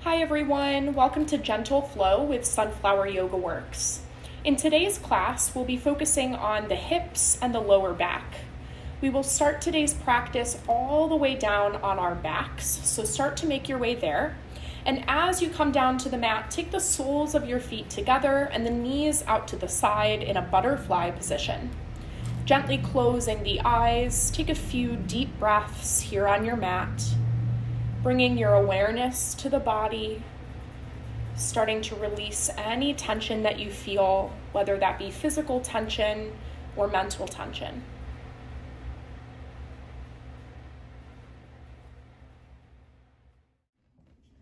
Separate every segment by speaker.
Speaker 1: Hi everyone, welcome to Gentle Flow with Sunflower Yoga Works. In today's class, we'll be focusing on the hips and the lower back. We will start today's practice all the way down on our backs, so start to make your way there. And as you come down to the mat, take the soles of your feet together and the knees out to the side in a butterfly position. Gently closing the eyes, take a few deep breaths here on your mat. Bringing your awareness to the body, starting to release any tension that you feel, whether that be physical tension or mental tension.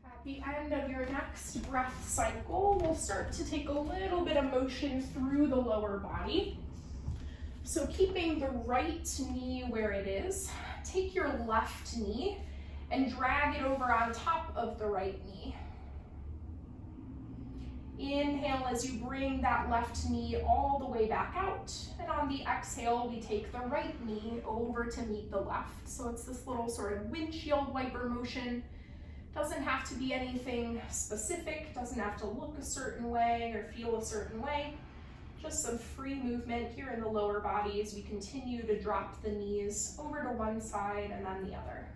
Speaker 1: At the end of your next breath cycle, we'll start to take a little bit of motion through the lower body. So keeping the right knee where it is, take your left knee and drag it over on top of the right knee. Inhale as you bring that left knee all the way back out. And on the exhale, we take the right knee over to meet the left. So it's this little sort of windshield wiper motion. Doesn't have to be anything specific, doesn't have to look a certain way or feel a certain way. Just some free movement here in the lower body as we continue to drop the knees over to one side and then the other.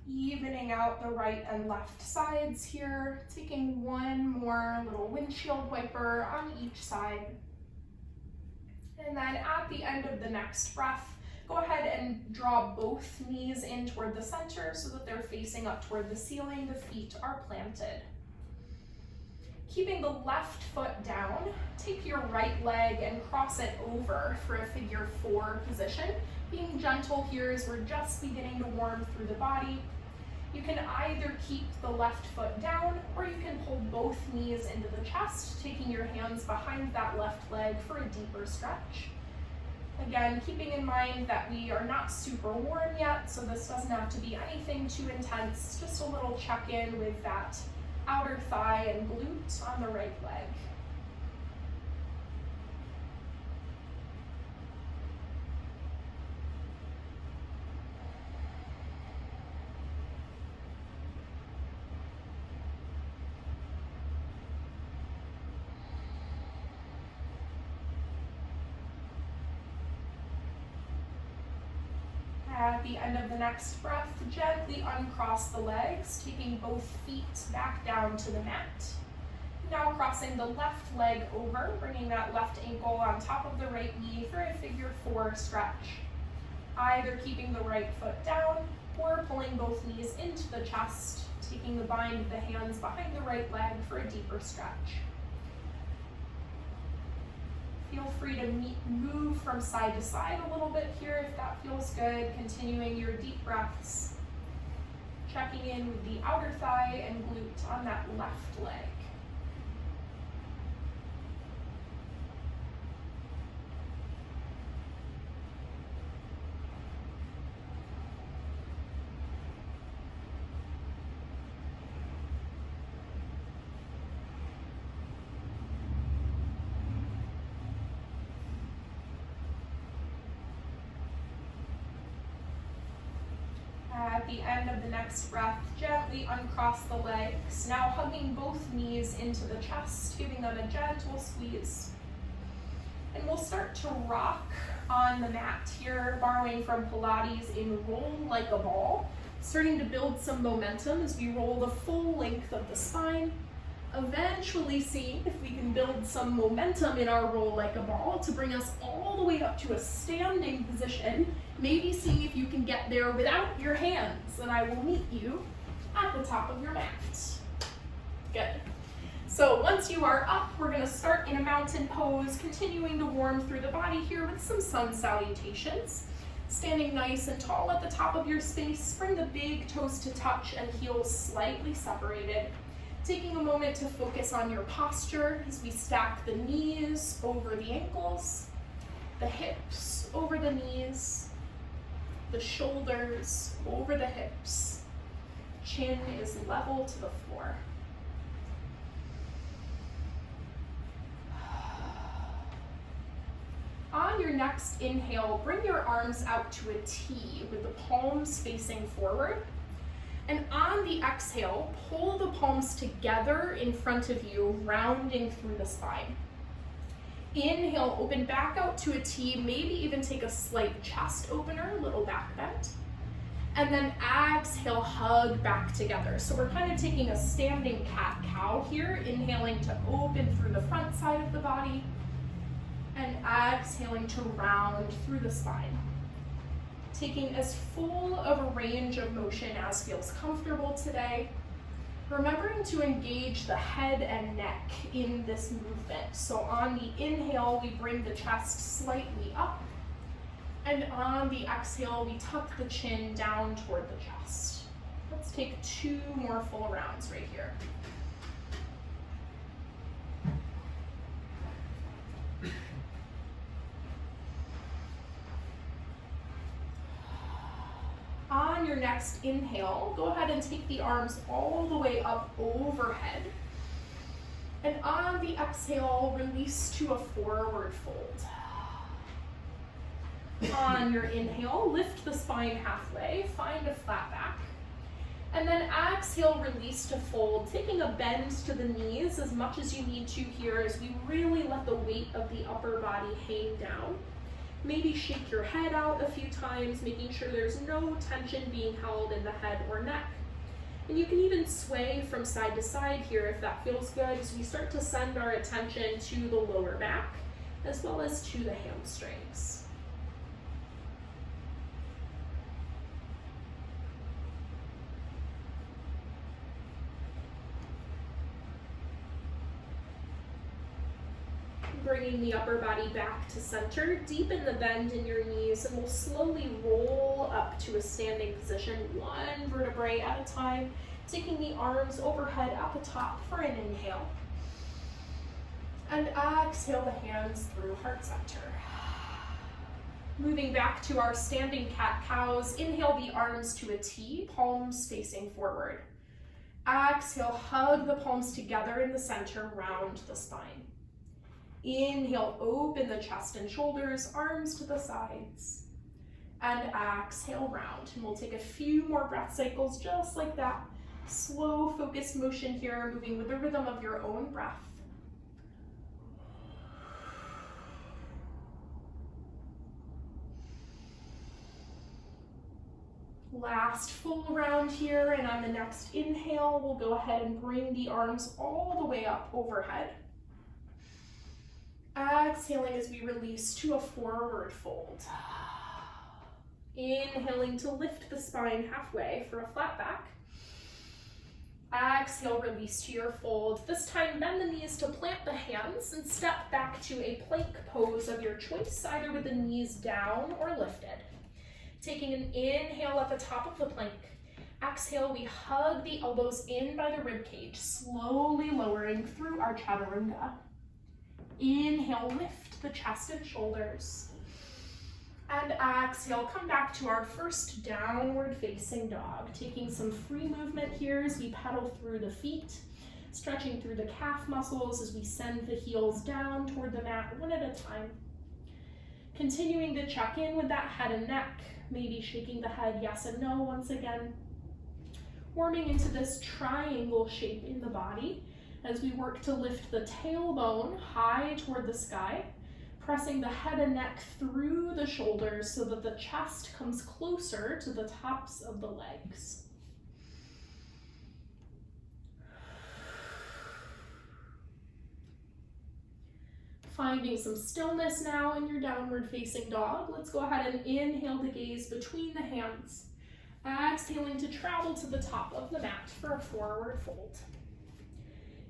Speaker 1: Evening out the right and left sides here, taking one more little windshield wiper on each side. And then at the end of the next breath, go ahead and draw both knees in toward the center so that they're facing up toward the ceiling, the feet are planted. Keeping the left foot down, take your right leg and cross it over for a figure 4 position. Being gentle here as we're just beginning to warm through the body. You can either keep the left foot down or you can pull both knees into the chest, taking your hands behind that left leg for a deeper stretch. Again, keeping in mind that we are not super warm yet, so this doesn't have to be anything too intense, just a little check-in with that outer thigh and glute on the right leg. At the end of the next breath, gently uncross the legs, taking both feet back down to the mat. Now crossing the left leg over, bringing that left ankle on top of the right knee for a figure 4 stretch. Either keeping the right foot down or pulling both knees into the chest, taking the bind of the hands behind the right leg for a deeper stretch. Feel free to move from side to side a little bit here if that feels good, continuing your deep breaths. Checking in with the outer thigh and glute on that left leg. At the end of the next breath, gently uncross the legs, now hugging both knees into the chest, giving them a gentle squeeze. And we'll start to rock on the mat here, borrowing from Pilates in roll like a ball, starting to build some momentum as we roll the full length of the spine, eventually seeing if we can build some momentum in our roll like a ball to bring us all the way up to a standing position, maybe seeing if you can get there without your hands, and I will meet you at the top of your mat. Good. So once you are up, we're going to start in a mountain pose, continuing to warm through the body here with some sun salutations. Standing nice and tall at the top of your space, bring the big toes to touch and heels slightly separated. Taking a moment to focus on your posture as we stack the knees over the ankles, the hips over the knees, the shoulders over the hips. Chin is level to the floor. next inhale, bring your arms out to a T with the palms facing forward. And on the exhale, pull the palms together in front of you, rounding through the spine. Inhale, open back out to a T, maybe even take a slight chest opener, little back bend. And then exhale, hug back together. So we're kind of taking a standing cat-cow here, inhaling to open through the front side of the body, and exhaling to round through the spine. Taking as full of a range of motion as feels comfortable today. Remembering to engage the head and neck in this movement. So on the inhale, we bring the chest slightly up. And on the exhale, we tuck the chin down toward the chest. Let's take 2 more full rounds right here. On your next inhale, go ahead and take the arms all the way up overhead. And on the exhale, release to a forward fold. On your inhale, lift the spine halfway, find a flat back. And then exhale, release to fold, taking a bend to the knees as much as you need to here as we really let the weight of the upper body hang down. Maybe shake your head out a few times, making sure there's no tension being held in the head or neck. And you can even sway from side to side here if that feels good as we start to send our attention to the lower back as well as to the hamstrings. Bringing the upper body back to center, deepen the bend in your knees, and we'll slowly roll up to a standing position, 1 vertebrae at a time, taking the arms overhead at the top for an inhale. And exhale the hands through heart center. Moving back to our standing cat-cows, inhale the arms to a T, palms facing forward. Exhale, hug the palms together in the center, round the spine. Inhale, open the chest and shoulders, arms to the sides. And exhale, round. And we'll take a few more breath cycles just like that. Slow, focused motion here, moving with the rhythm of your own breath. Last full round here, and on the next inhale, we'll go ahead and bring the arms all the way up overhead. Exhaling as we release to a forward fold. Inhaling to lift the spine halfway for a flat back. Exhale, release to your fold. This time, bend the knees to plant the hands and step back to a plank pose of your choice, either with the knees down or lifted. Taking an inhale at the top of the plank. Exhale, we hug the elbows in by the rib cage, slowly lowering through our chaturanga. Inhale, lift the chest and shoulders. And exhale, come back to our first downward facing dog. Taking some free movement here as we pedal through the feet, stretching through the calf muscles as we send the heels down toward the mat 1 at a time. Continuing to check in with that head and neck, maybe shaking the head yes and no once again. Warming into this triangle shape in the body as we work to lift the tailbone high toward the sky, pressing the head and neck through the shoulders so that the chest comes closer to the tops of the legs. Finding some stillness now in your downward facing dog. Let's go ahead and inhale to gaze between the hands. Exhaling to travel to the top of the mat for a forward fold.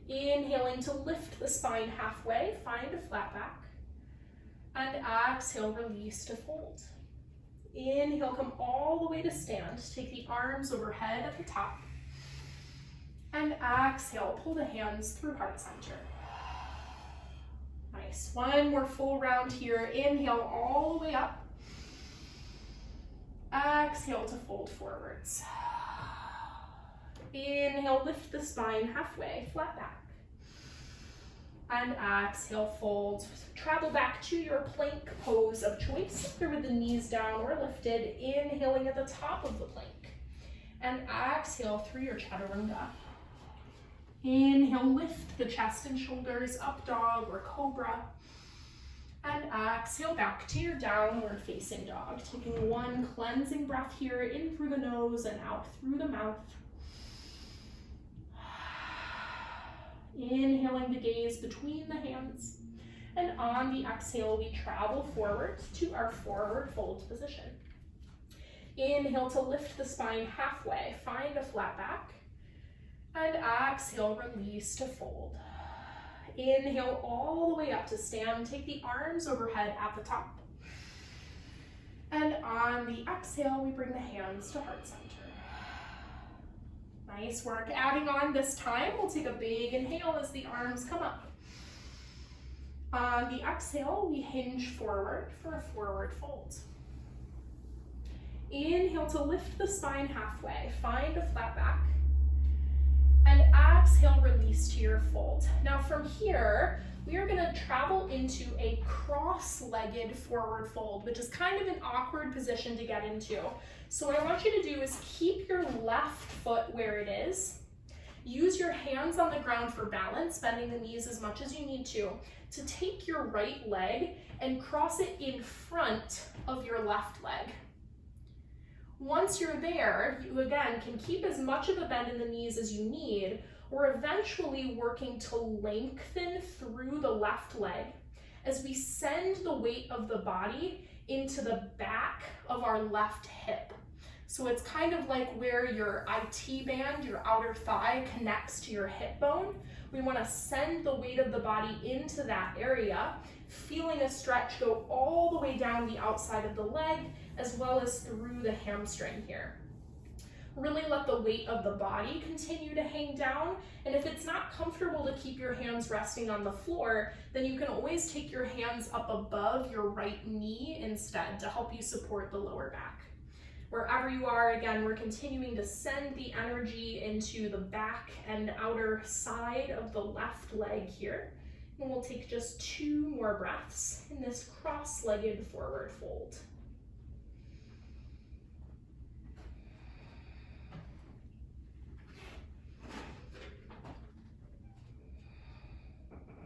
Speaker 1: Inhaling to lift the spine halfway, find a flat back. And exhale, release to fold. Inhale, come all the way to stand. Take the arms overhead at the top. And exhale, pull the hands through heart center. Nice. 1 more full round here. Inhale all the way up. Exhale to fold forwards. Inhale, lift the spine halfway, flat back. And exhale, fold. Travel back to your plank pose of choice, either with the knees down or lifted, inhaling at the top of the plank. And exhale through your chaturanga. Inhale, lift the chest and shoulders, up dog or cobra. And exhale back to your downward facing dog. Taking one cleansing breath here, in through the nose and out through the mouth. Inhaling the gaze between the hands. And on the exhale, we travel forward to our forward fold position. Inhale to lift the spine halfway, find a flat back. And exhale, release to fold. Inhale all the way up to stand. Take the arms overhead at the top. And on the exhale, we bring the hands to heart center. Nice work. Adding on this time, we'll take a big inhale as the arms come up. On the exhale, we hinge forward for a forward fold. Inhale to lift the spine halfway. Find a flat back. And exhale, release to your fold. Now from here, we are going to travel into a cross-legged forward fold, which is kind of an awkward position to get into. So what I want you to do is keep your left foot where it is. Use your hands on the ground for balance, bending the knees as much as you need to take your right leg and cross it in front of your left leg. Once you're there, you again can keep as much of a bend in the knees as you need. We're eventually working to lengthen through the left leg as we send the weight of the body into the back of our left hip. So it's kind of like where your IT band, your outer thigh, connects to your hip bone. We want to send the weight of the body into that area, feeling a stretch go all the way down the outside of the leg, as well as through the hamstring here. Really let the weight of the body continue to hang down, and if it's not comfortable to keep your hands resting on the floor, then you can always take your hands up above your right knee instead to help you support the lower back. Wherever you are, again, we're continuing to send the energy into the back and outer side of the left leg here. And we'll take just 2 more breaths in this cross-legged forward fold.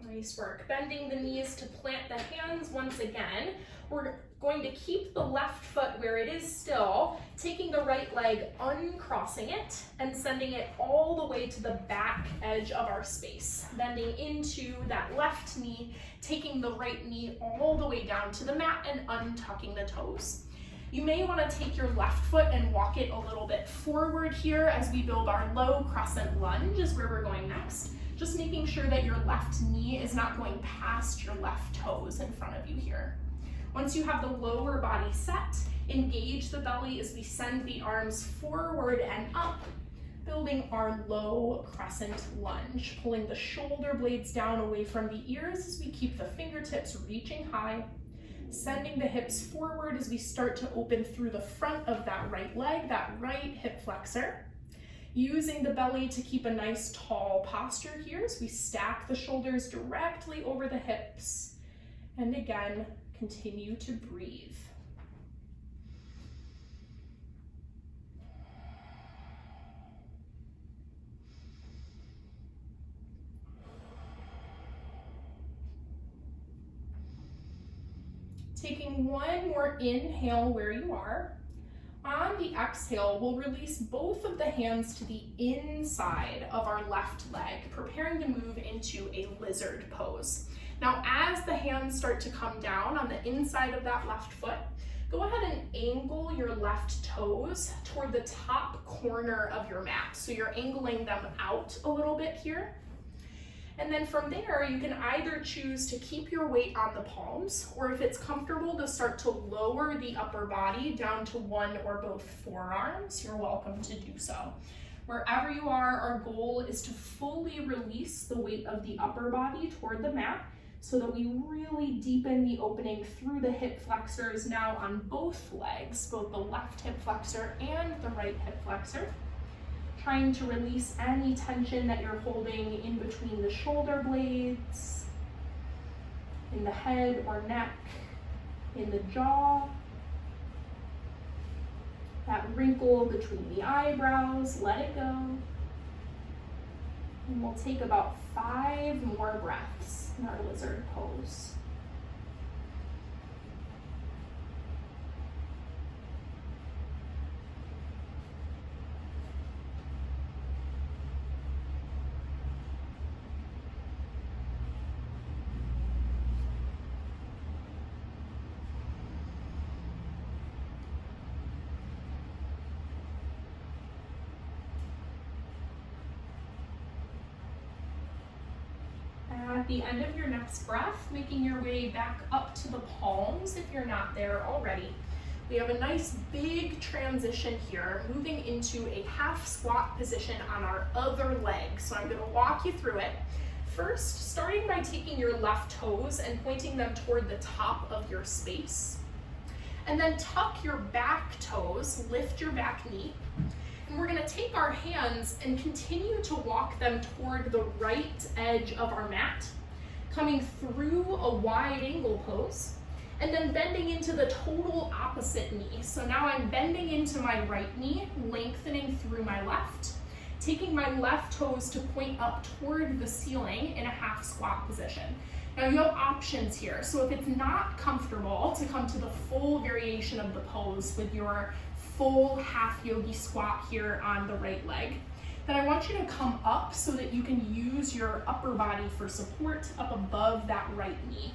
Speaker 1: Nice work. Bending the knees to plant the hands once again. We're going to keep the left foot where it is still, taking the right leg, uncrossing it, and sending it all the way to the back edge of our space. Bending into that left knee, taking the right knee all the way down to the mat and untucking the toes. You may want to take your left foot and walk it a little bit forward here as we build our low crescent lunge is where we're going next. Just making sure that your left knee is not going past your left toes in front of you here. Once you have the lower body set, engage the belly as we send the arms forward and up, building our low crescent lunge, pulling the shoulder blades down away from the ears as we keep the fingertips reaching high, sending the hips forward as we start to open through the front of that right leg, that right hip flexor. Using the belly to keep a nice tall posture here as we stack the shoulders directly over the hips. And again, continue to breathe. Taking one more inhale where you are. On the exhale, we'll release both of the hands to the inside of our left leg, preparing to move into a lizard pose. Now, as the hands start to come down on the inside of that left foot, go ahead and angle your left toes toward the top corner of your mat. So you're angling them out a little bit here. And then from there, you can either choose to keep your weight on the palms, or if it's comfortable to start to lower the upper body down to one or both forearms, you're welcome to do so. Wherever you are, our goal is to fully release the weight of the upper body toward the mat so that we really deepen the opening through the hip flexors now on both legs, both the left hip flexor and the right hip flexor. Trying to release any tension that you're holding in between the shoulder blades. in the head or neck, in the jaw, that wrinkle between the eyebrows, let it go. And we'll take about 5 more breaths in our lizard pose. At the end of your next breath, making your way back up to the palms if you're not there already. We have a nice big transition here, moving into a half squat position on our other leg. So I'm going to walk you through it. First, starting by taking your left toes and pointing them toward the top of your space. And then tuck your back toes, lift your back knee. And we're going to take our hands and continue to walk them toward the right edge of our mat, coming through a wide angle pose, and then bending into the total opposite knee. So now I'm bending into my right knee, lengthening through my left, taking my left toes to point up toward the ceiling in a half squat position. Now you have options here. So if it's not comfortable to come to the full variation of the pose with your full half yogi squat here on the right leg, then I want you to come up so that you can use your upper body for support up above that right knee.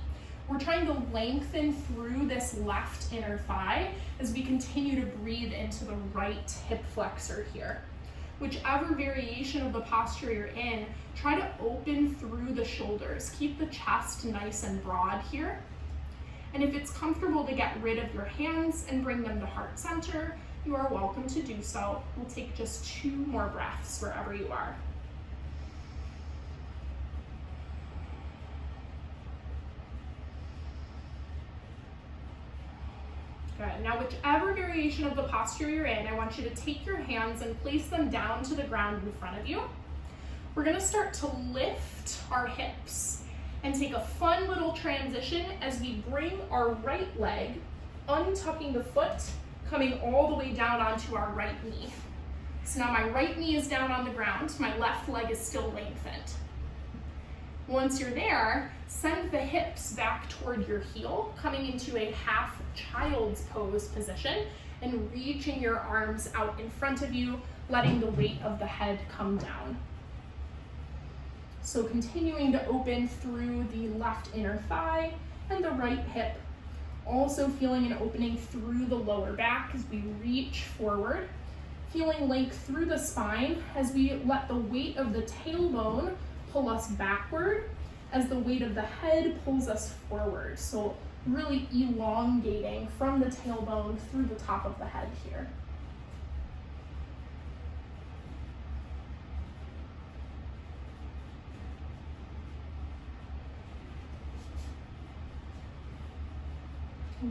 Speaker 1: We're trying to lengthen through this left inner thigh as we continue to breathe into the right hip flexor here. Whichever variation of the posture you're in, try to open through the shoulders. Keep the chest nice and broad here. And if it's comfortable to get rid of your hands and bring them to heart center, you are welcome to do so. We'll take just 2 more breaths wherever you are. Good. Now, whichever variation of the posture you're in, I want you to take your hands and place them down to the ground in front of you. We're going to start to lift our hips and take a fun little transition as we bring our right leg, untucking the foot, coming all the way down onto our right knee. So now my right knee is down on the ground, my left leg is still lengthened. Once you're there, send the hips back toward your heel, coming into a half child's pose position and reaching your arms out in front of you, letting the weight of the head come down. So continuing to open through the left inner thigh and the right hip. Also feeling an opening through the lower back as we reach forward. Feeling length through the spine as we let the weight of the tailbone pull us backward as the weight of the head pulls us forward. So really elongating from the tailbone through the top of the head here.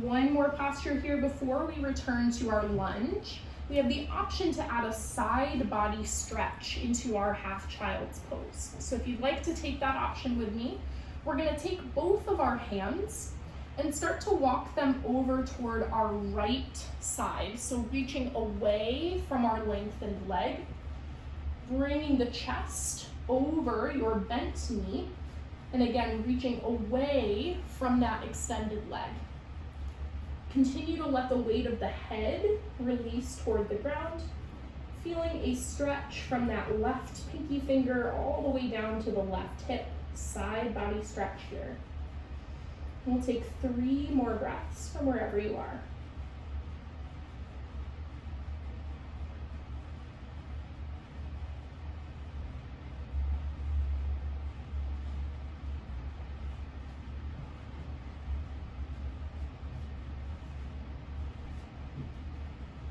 Speaker 1: One more posture here before we return to our lunge. We have the option to add a side body stretch into our half child's pose. So if you'd like to take that option with me, we're going to take both of our hands and start to walk them over toward our right side. So reaching away from our lengthened leg, bringing the chest over your bent knee, and again, reaching away from that extended leg. Continue to let the weight of the head release toward the ground, feeling a stretch from that left pinky finger all the way down to the left hip, side body stretch here. We'll take 3 more breaths from wherever you are.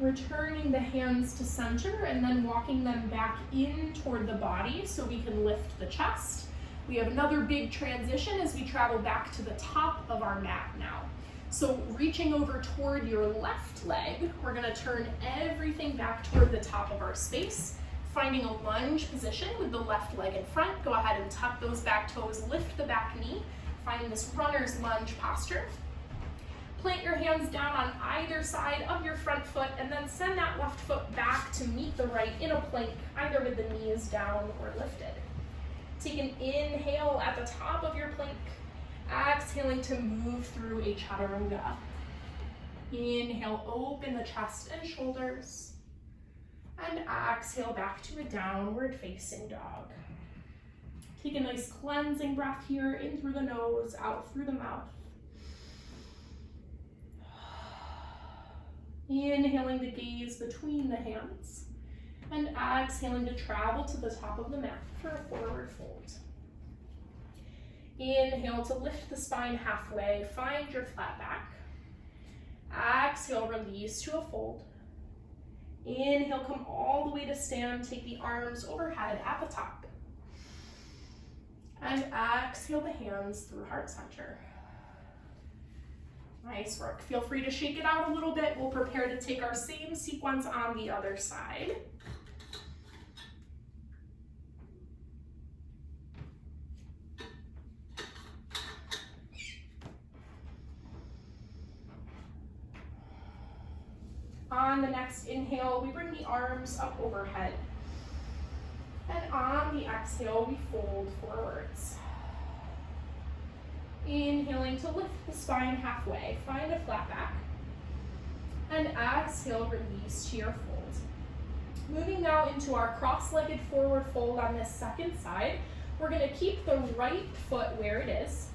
Speaker 1: Returning the hands to center and then walking them back in toward the body so we can lift the chest. We have another big transition as we travel back to the top of our mat now. So reaching over toward your left leg, we're going to turn everything back toward the top of our space, finding a lunge position with the left leg in front. Go ahead and tuck those back toes, lift the back knee, Find this runner's lunge posture. Plant your hands down on either side of your front foot and then send that left foot back to meet the right in a plank, either with the knees down or lifted. Take an inhale at the top of your plank, exhaling to move through a chaturanga. Inhale, open the chest and shoulders, and exhale back to a downward facing dog. Take a nice cleansing breath here, in through the nose, out through the mouth. Inhaling to gaze between the hands, and exhaling to travel to the top of the mat for a forward fold. Inhale to lift the spine halfway, find your flat back. Exhale, release to a fold. Inhale, come all the way to stand, take the arms overhead at the top. And exhale the hands through heart center. Nice work. Feel free to shake it out a little bit. We'll prepare to take our same sequence on the other side. On the next inhale, we bring the arms up overhead. And on the exhale, we fold forwards. Inhaling to lift the spine halfway, find a flat back. And exhale, release to your fold. Moving now into our cross-legged forward fold on this second side. We're gonna keep the right foot where it is.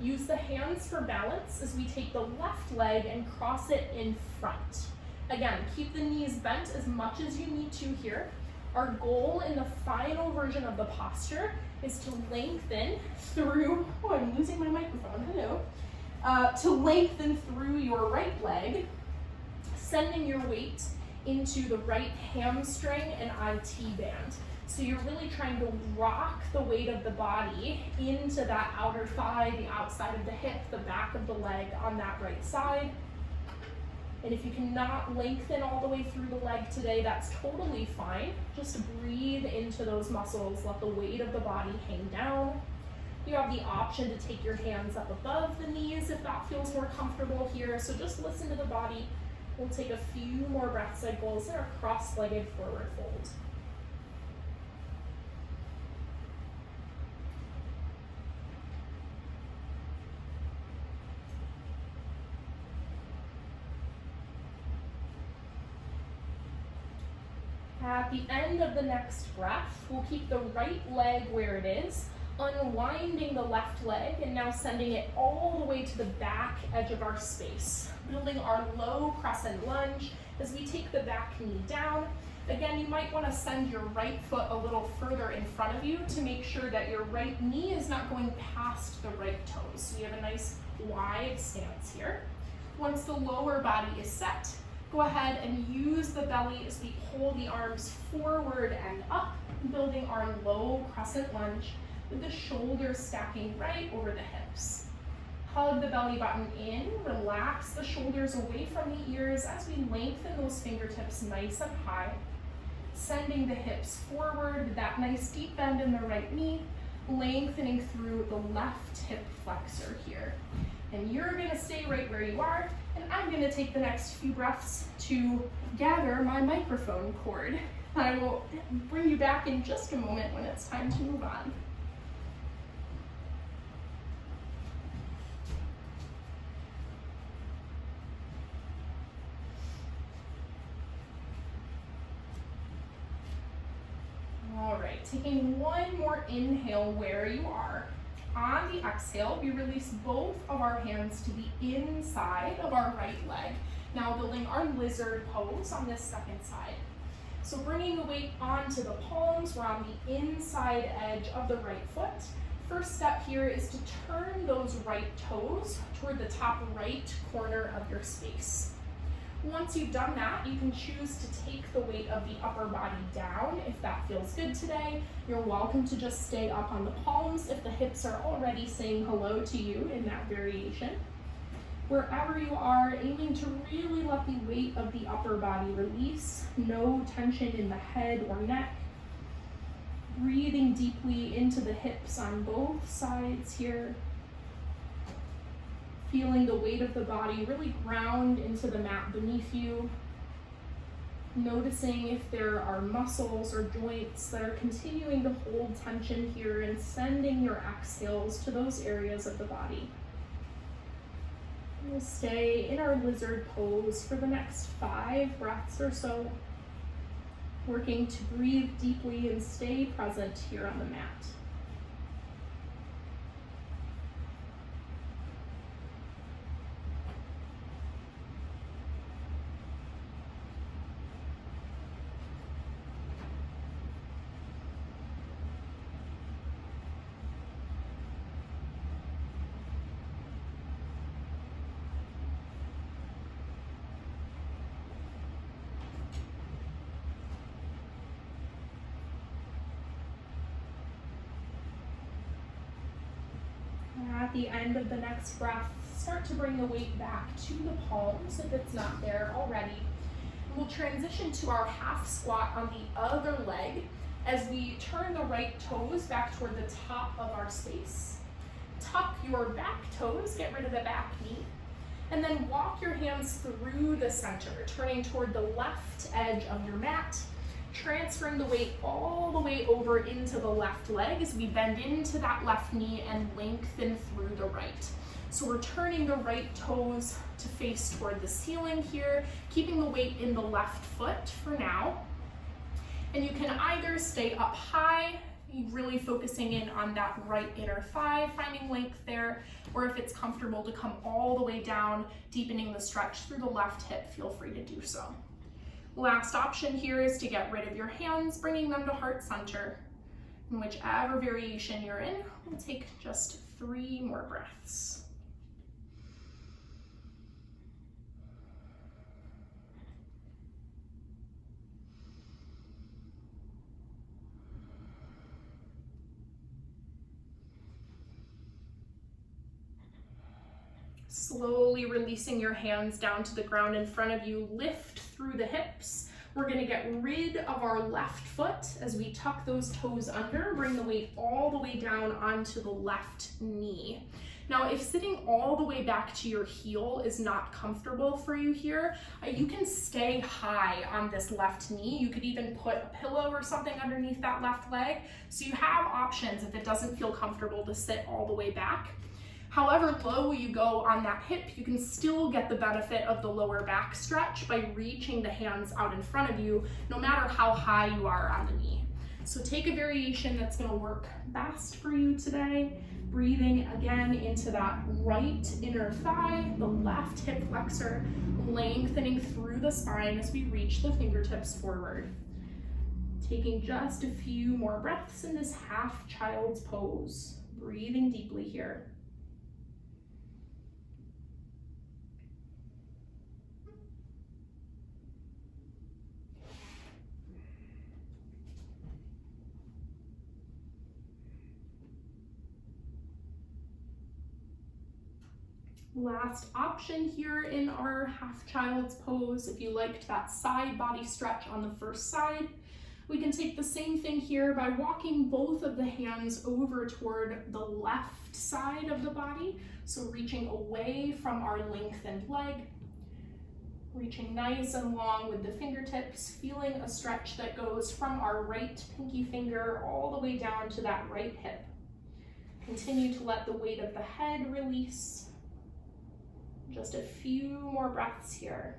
Speaker 1: Use the hands for balance as we take the left leg and cross it in front. Again, keep the knees bent as much as you need to here. Our goal in the final version of the posture is to lengthen through, oh, I'm losing my microphone, hello. To lengthen through your right leg, sending your weight into the right hamstring and IT band. So you're really trying to rock the weight of the body into that outer thigh, the outside of the hip, the back of the leg on that right side. And if you cannot lengthen all the way through the leg today, that's totally fine. Just breathe into those muscles, let the weight of the body hang down. You have the option to take your hands up above the knees if that feels more comfortable here. So just listen to the body. We'll take a few more breath cycles in our cross-legged forward fold. At the end of the next breath, we'll keep the right leg where it is, unwinding the left leg and now sending it all the way to the back edge of our space, building our low crescent lunge as we take the back knee down. Again, you might want to send your right foot a little further in front of you to make sure that your right knee is not going past the right toes. So you have a nice wide stance here. Once the lower body is set, go ahead and use the belly as we pull the arms forward and up, building our low crescent lunge with the shoulders stacking right over the hips. Hug the belly button in, relax the shoulders away from the ears as we lengthen those fingertips nice and high, sending the hips forward with that nice deep bend in the right knee, lengthening through the left hip flexor here. And you're gonna stay right where you are, and I'm gonna take the next few breaths to gather my microphone cord. I will bring you back in just a moment when it's time to move on. All right, taking one more inhale where you are. On the exhale, we release both of our hands to the inside of our right leg. Now building our lizard pose on this second side. So bringing the weight onto the palms, we're on the inside edge of the right foot. First step here is to turn those right toes toward the top right corner of your space. Once you've done that, you can choose to take the weight of the upper body down if that feels good today. You're welcome to just stay up on the palms if the hips are already saying hello to you in that variation. Wherever you are, aiming to really let the weight of the upper body release, no tension in the head or neck. Breathing deeply into the hips on both sides here. Feeling the weight of the body really ground into the mat beneath you. Noticing if there are muscles or joints that are continuing to hold tension here, and sending your exhales to those areas of the body. We'll stay in our lizard pose for the next 5 breaths or so, working to breathe deeply and stay present here on the mat. At the end of the next breath, start to bring the weight back to the palms if it's not there already. We'll transition to our half squat on the other leg as we turn the right toes back toward the top of our space. Tuck your back toes, get rid of the back knee, and then walk your hands through the center, turning toward the left edge of your mat, transferring the weight all the way over into the left leg as we bend into that left knee and lengthen through the right. So we're turning the right toes to face toward the ceiling here, keeping the weight in the left foot for now. And you can either stay up high, really focusing in on that right inner thigh, finding length there, or if it's comfortable to come all the way down, deepening the stretch through the left hip, feel free to do so. Last option here is to get rid of your hands, bringing them to heart center. In whichever variation you're in, we'll take just 3 more breaths. Slowly releasing your hands down to the ground in front of you, lift through the hips. We're gonna get rid of our left foot as we tuck those toes under, bring the weight all the way down onto the left knee. Now, if sitting all the way back to your heel is not comfortable for you here, you can stay high on this left knee. You could even put a pillow or something underneath that left leg. So you have options if it doesn't feel comfortable to sit all the way back. However low you go on that hip, you can still get the benefit of the lower back stretch by reaching the hands out in front of you, no matter how high you are on the knee. So take a variation that's gonna work best for you today. Breathing again into that right inner thigh, the left hip flexor, lengthening through the spine as we reach the fingertips forward. Taking just a few more breaths in this half child's pose. Breathing deeply here. Last option here in our half child's pose, if you liked that side body stretch on the first side, we can take the same thing here by walking both of the hands over toward the left side of the body. So reaching away from our lengthened leg, reaching nice and long with the fingertips, feeling a stretch that goes from our right pinky finger all the way down to that right hip. Continue to let the weight of the head release. Just a few more breaths here.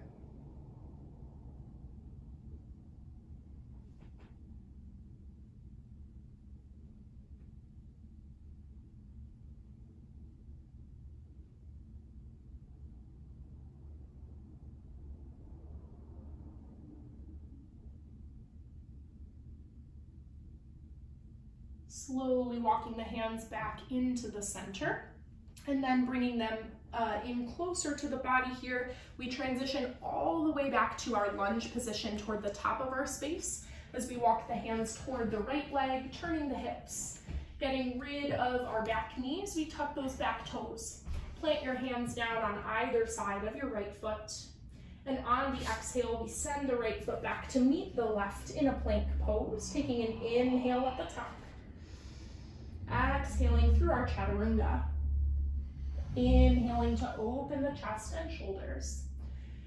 Speaker 1: Slowly walking the hands back into the center and then bringing them in closer to the body here. We transition all the way back to our lunge position toward the top of our space as we walk the hands toward the right leg, turning the hips, getting rid of our back knees. We tuck those back toes. Plant your hands down on either side of your right foot. And on the exhale, we send the right foot back to meet the left in a plank pose, taking an inhale at the top. Exhaling through our chaturanga. Inhaling to open the chest and shoulders.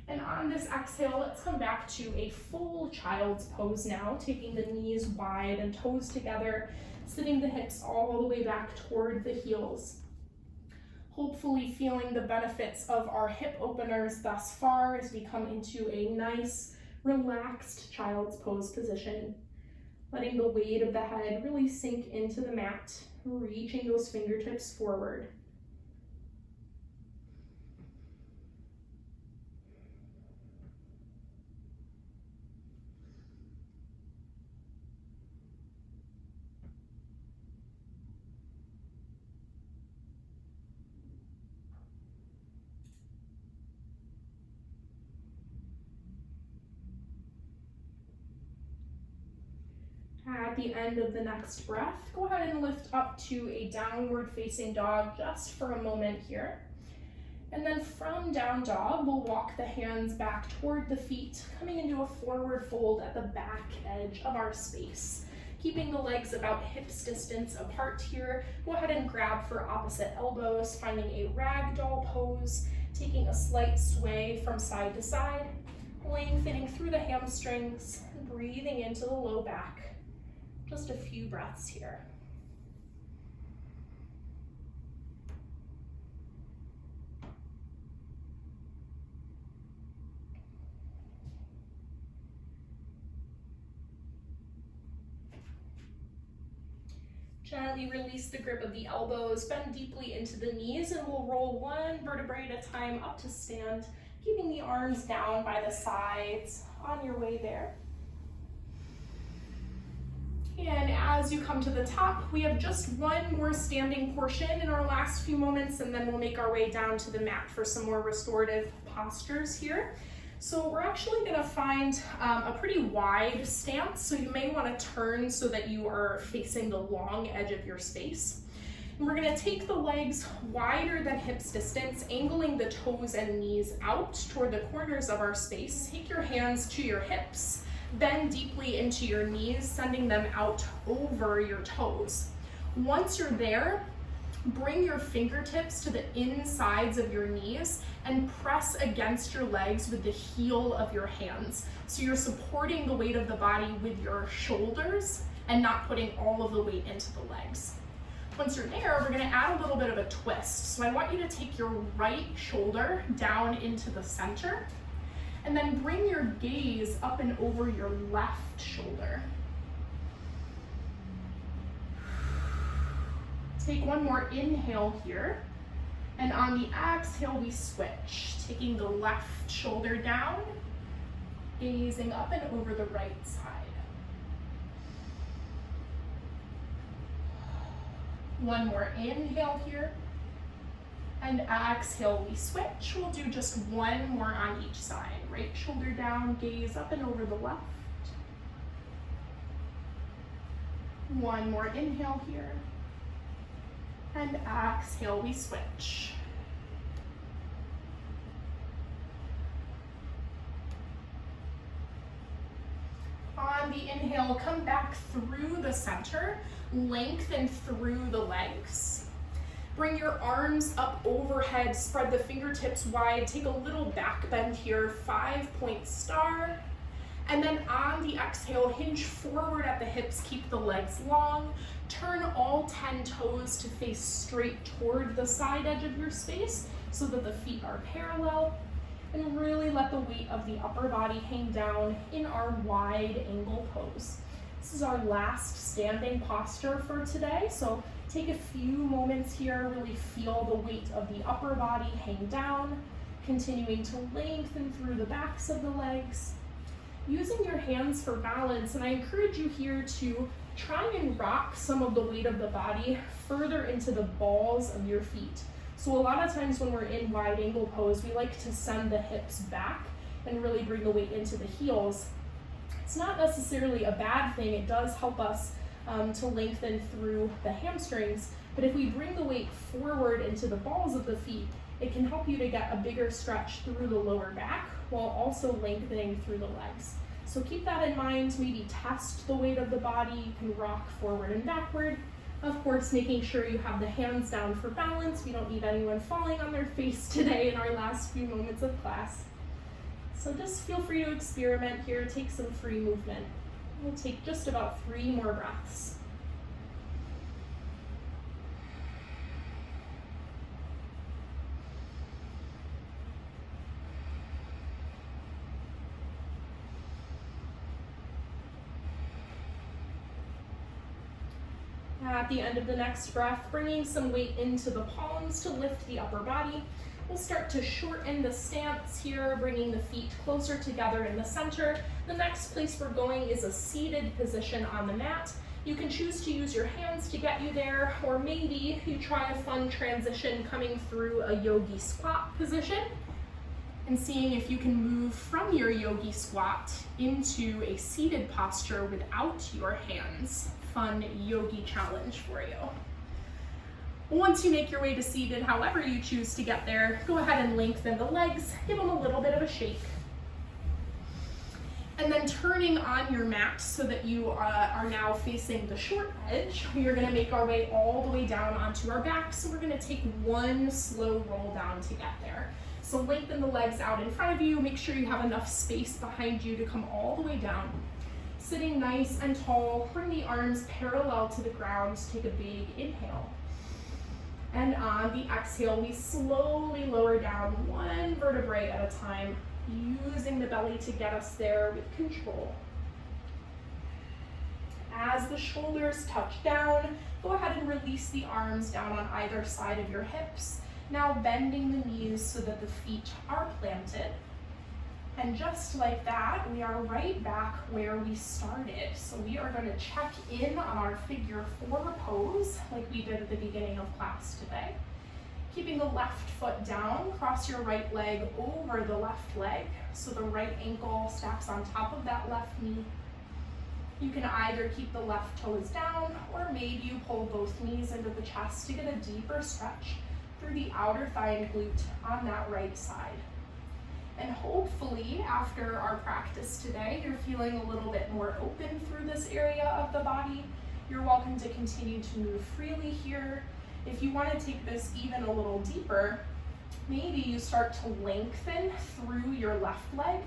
Speaker 1: And on this exhale, let's come back to a full child's pose now, taking the knees wide and toes together, sitting the hips all the way back toward the heels. Hopefully feeling the benefits of our hip openers thus far as we come into a nice, relaxed child's pose position. Letting the weight of the head really sink into the mat, reaching those fingertips forward. At the end of the next breath, go ahead and lift up to a downward facing dog just for a moment here. And then from down dog, we'll walk the hands back toward the feet, coming into a forward fold at the back edge of our space. Keeping the legs about hips distance apart here, go ahead and grab for opposite elbows, finding a ragdoll pose, taking a slight sway from side to side, lengthening through the hamstrings, breathing into the low back. Just a few breaths here. Gently release the grip of the elbows, bend deeply into the knees, and we'll roll one vertebrae at a time up to stand, keeping the arms down by the sides on your way there. And as you come to the top, we have just one more standing portion in our last few moments, and then we'll make our way down to the mat for some more restorative postures here. So we're actually gonna find a pretty wide stance, so you may wanna turn so that you are facing the long edge of your space. And we're gonna take the legs wider than hips distance, angling the toes and knees out toward the corners of our space. Take your hands to your hips, bend deeply into your knees, sending them out over your toes. Once you're there, bring your fingertips to the insides of your knees and press against your legs with the heel of your hands. So you're supporting the weight of the body with your shoulders and not putting all of the weight into the legs. Once you're there, we're gonna add a little bit of a twist. So I want you to take your right shoulder down into the center, and then bring your gaze up and over your left shoulder. Take one more inhale here, and on the exhale we switch, taking the left shoulder down, gazing up and over the right side. One more inhale here, and exhale we switch. We'll do just one more on each side. Right shoulder down, gaze up and over the left. One more inhale here, and exhale we switch. On the inhale, come back through the center, lengthen through the legs. Bring your arms up overhead, spread the fingertips wide, take a little back bend here, 5-point star. And then on the exhale, hinge forward at the hips, keep the legs long. Turn all 10 toes to face straight toward the side edge of your space so that the feet are parallel. And really let the weight of the upper body hang down in our wide angle pose. This is our last standing posture for today, so take a few moments here, really feel the weight of the upper body hang down, continuing to lengthen through the backs of the legs. Using your hands for balance, and I encourage you here to try and rock some of the weight of the body further into the balls of your feet. So a lot of times when we're in wide angle pose, we like to send the hips back and really bring the weight into the heels. It's not necessarily a bad thing. It does help us to lengthen through the hamstrings, but if we bring the weight forward into the balls of the feet, it can help you to get a bigger stretch through the lower back while also lengthening through the legs. So keep that in mind, maybe test the weight of the body. You can rock forward and backward, Of course, making sure you have the hands down for balance. We don't need anyone falling on their face today in our last few moments of class. So just feel free to experiment here, take some free movement. We'll take just about 3 more breaths. At the end of the next breath, bringing some weight into the palms to lift the upper body. We'll start to shorten the stance here, bringing the feet closer together in the center. The next place we're going is a seated position on the mat. You can choose to use your hands to get you there, or maybe you try a fun transition coming through a yogi squat position and seeing if you can move from your yogi squat into a seated posture without your hands. Fun yogi challenge for you. Once you make your way to seated, however you choose to get there, go ahead and lengthen the legs, give them a little bit of a shake. And then turning on your mat so that you are now facing the short edge, we're gonna make our way all the way down onto our back. So we're gonna take one slow roll down to get there. So lengthen the legs out in front of you, make sure you have enough space behind you to come all the way down. Sitting nice and tall, bring the arms parallel to the ground, take a big inhale. And on the exhale, we slowly lower down one vertebrae at a time, using the belly to get us there with control. As the shoulders touch down, go ahead and release the arms down on either side of your hips. Now bending the knees so that the feet are planted. And just like that, we are right back where we started. So we are going to check in on our figure 4 pose like we did at the beginning of class today. Keeping the left foot down, cross your right leg over the left leg. So the right ankle stacks on top of that left knee. You can either keep the left toes down, or maybe you pull both knees into the chest to get a deeper stretch through the outer thigh and glute on that right side. And hopefully, after our practice today, you're feeling a little bit more open through this area of the body. You're welcome to continue to move freely here. If you want to take this even a little deeper, maybe you start to lengthen through your left leg,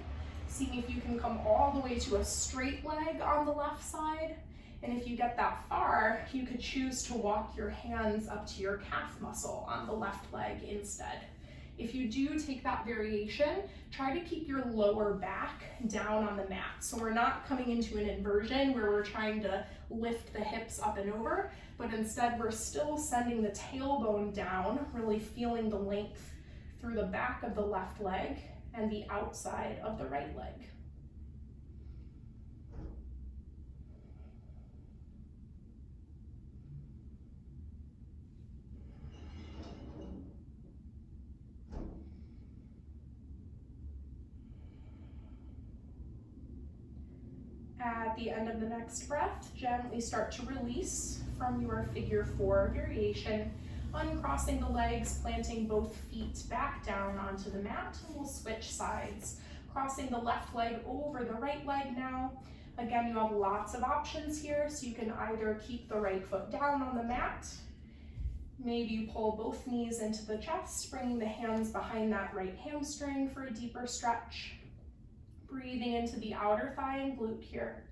Speaker 1: seeing if you can come all the way to a straight leg on the left side. And if you get that far, you could choose to walk your hands up to your calf muscle on the left leg instead. If you do take that variation, try to keep your lower back down on the mat. So we're not coming into an inversion where we're trying to lift the hips up and over, but instead we're still sending the tailbone down, really feeling the length through the back of the left leg and the outside of the right leg. At the end of the next breath, gently start to release from your figure 4 variation, uncrossing the legs, planting both feet back down onto the mat, and we'll switch sides. Crossing the left leg over the right leg now. Again, you have lots of options here, so you can either keep the right foot down on the mat, maybe you pull both knees into the chest, bringing the hands behind that right hamstring for a deeper stretch. Breathing into the outer thigh and glute here.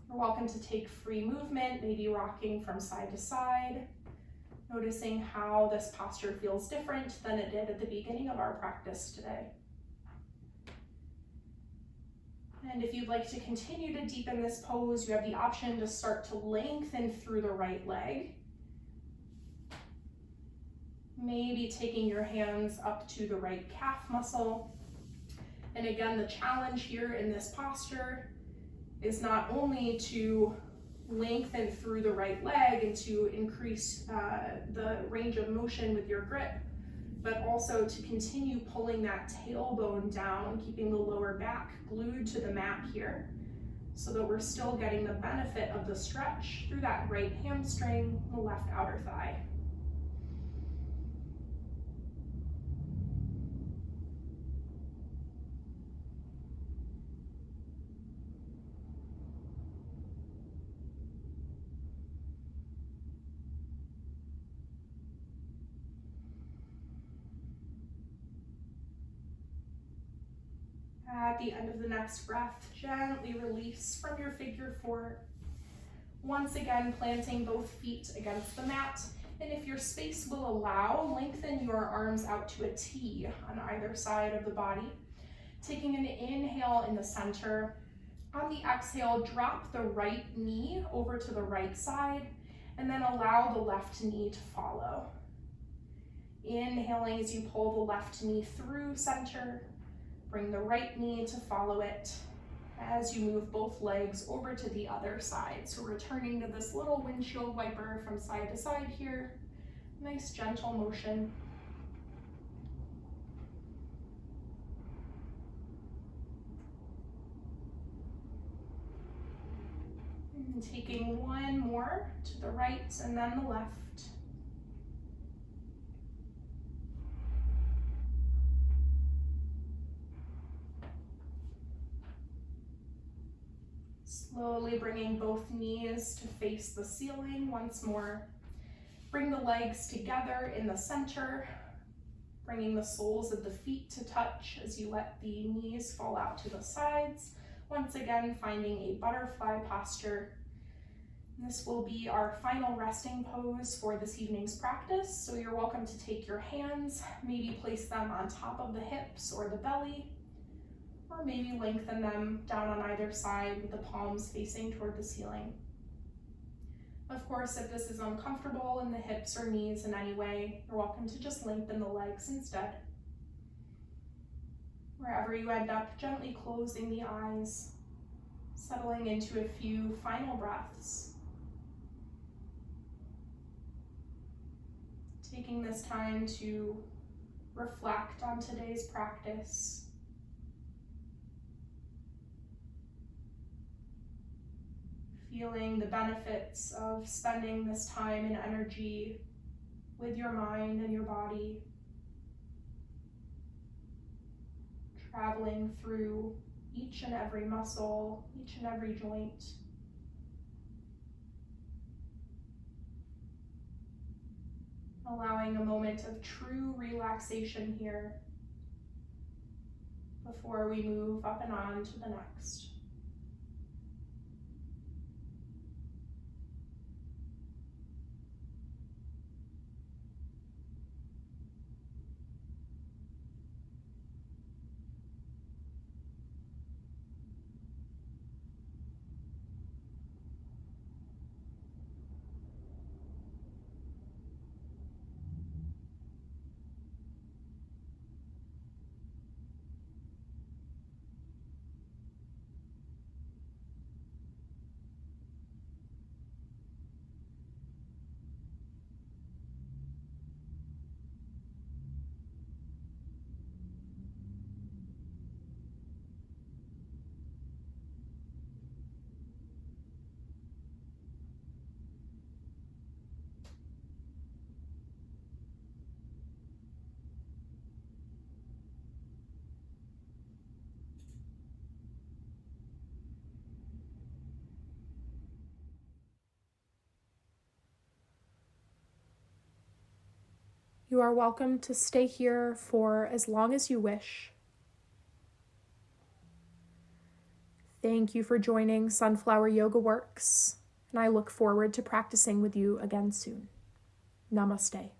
Speaker 1: You're welcome to take free movement, maybe rocking from side to side, noticing how this posture feels different than it did at the beginning of our practice today. And if you'd like to continue to deepen this pose, you have the option to start to lengthen through the right leg. Maybe taking your hands up to the right calf muscle. And again, the challenge here in this posture is not only to lengthen through the right leg and to increase the range of motion with your grip, but also to continue pulling that tailbone down, keeping the lower back glued to the mat here, so that we're still getting the benefit of the stretch through that right hamstring, the left outer thigh. At the end of the next breath, gently release from your figure four. Once again, planting both feet against the mat. And if your space will allow, lengthen your arms out to a T on either side of the body. Taking an inhale in the center. On the exhale, drop the right knee over to the right side, and then allow the left knee to follow. Inhaling as you pull the left knee through center. Bring the right knee to follow it as you move both legs over to the other side. So returning to this little windshield wiper from side to side here. Nice gentle motion. And taking one more to the right and then the left. Slowly bringing both knees to face the ceiling once more. Bring the legs together in the center, bringing the soles of the feet to touch as you let the knees fall out to the sides. Once again, finding a butterfly posture. This will be our final resting pose for this evening's practice. So you're welcome to take your hands, maybe place them on top of the hips or the belly, or maybe lengthen them down on either side with the palms facing toward the ceiling. Of course, if this is uncomfortable in the hips or knees in any way, you're welcome to just lengthen the legs instead. Wherever you end up, gently closing the eyes, settling into a few final breaths. Taking this time to reflect on today's practice. Feeling the benefits of spending this time and energy with your mind and your body. Traveling through each and every muscle, each and every joint. Allowing a moment of true relaxation here before we move up and on to the next. You are welcome to stay here for as long as you wish. Thank you for joining Sunflower Yoga Works, and I look forward to practicing with you again soon. Namaste.